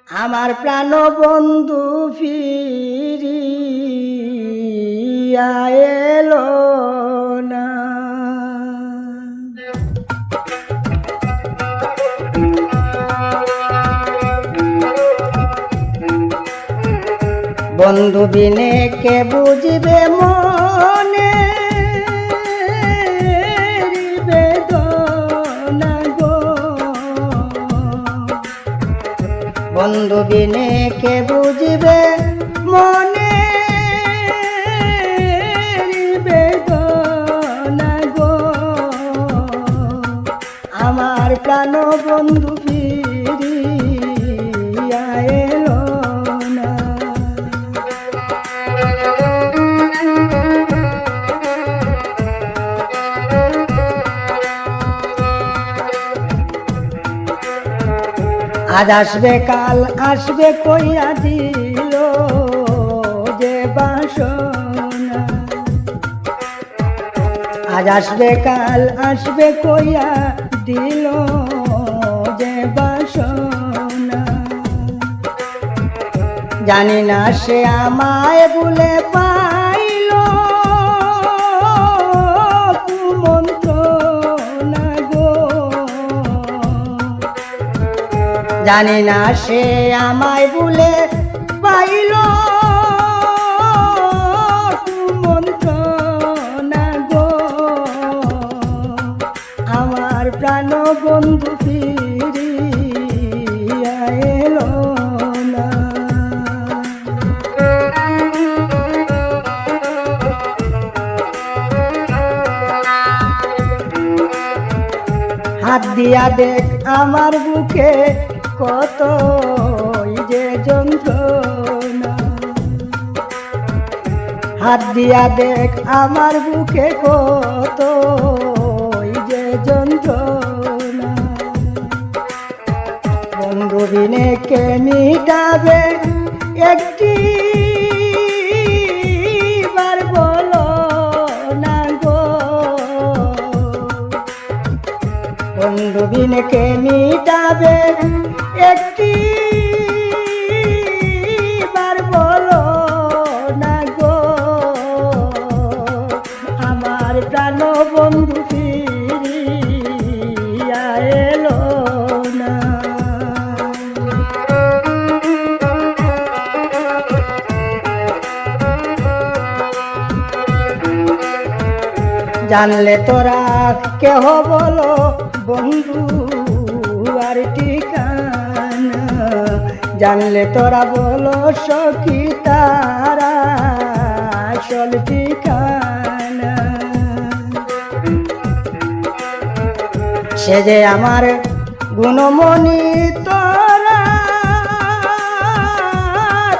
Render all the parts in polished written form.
আমার প্রাণ বন্ধু ফিরিয়া এলো না। বন্ধু বিনে কে বুঝবে মনে বেদনা গো, বন্ধু বিনে কে বুঝবে মনে বেদনা গো, আমার প্রাণ বন্ধু ফিরিয়া এলো না। আজ আসবে কাল আসবে কইয়া দিল যে বাসনা, আজ আসবে কাল আসবে কইয়া দিল যে বাসনা। জানি না সে আমায় ভুলে পাইল কুমন্ত্রণা গো, জানি না সে আমায় ভুলে পাইল কুমন্ত্রণা গো, আমার প্রাণ বন্ধু ফিরিয়া এলো না। হাত দিয়া দেখ আমার বুকে কত যে যন্ত্রণা, হাত দিয়া দেখ আমার বুকে কত যে যন্ত্রণা। বন্ধু বিনে কে মিটাবে একটি বার বলো না গো, বন্ধু বিনে কে মিটাবে একটি বার বলো না গো, আমার প্রাণ বন্ধু ফিরিয়া এলো না। জানলে তোরা কেহ বলো বন্ধু আর ঠিকানা, জানলে তোরা বলো সখী তারা আসল ঠিকানা। সে যে আমার গুণমণি তোরা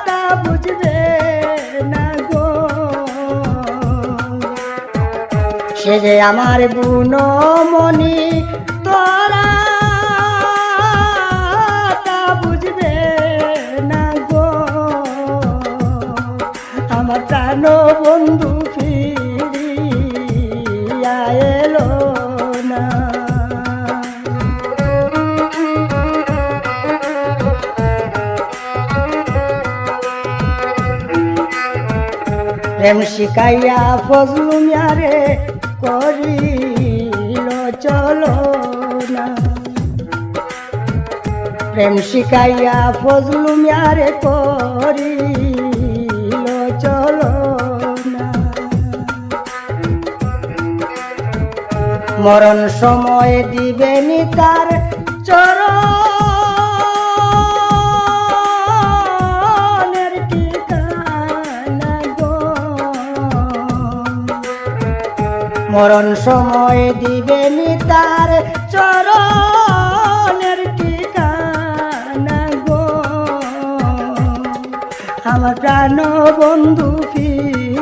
তা বুঝবে না গো, সে যে আমার গুণমণি তোরা তা বুঝবে না গো, আমার প্রাণ বন্ধু ফিরিয়া এলো না। প্রেম শিখাইয়া ফজলু মিয়ারে করিল চলো না, প্রেম শিখাইয়া ফজলু মিয়ারে করিল চলো না। মরণ সময় দিবেনি তার চরণের ঠিকানা গো, মরণ সময় দিবেনি তার চরণের ঠিকানা গো, আমার প্রাণ বন্ধু ফিরিয়া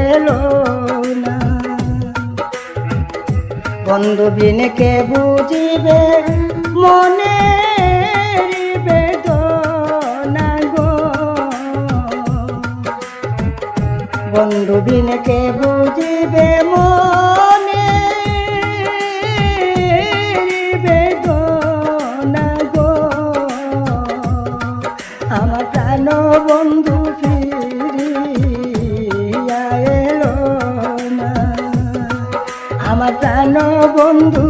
এলো না। বন্ধু বিনে কে বুঝিবে মনে বেদনা গো, বন্ধু বিনে কে বুঝিবে মনে বেদনা গো, বন্ধু ফিরিয়া এলো না, আমার প্রাণ বন্ধু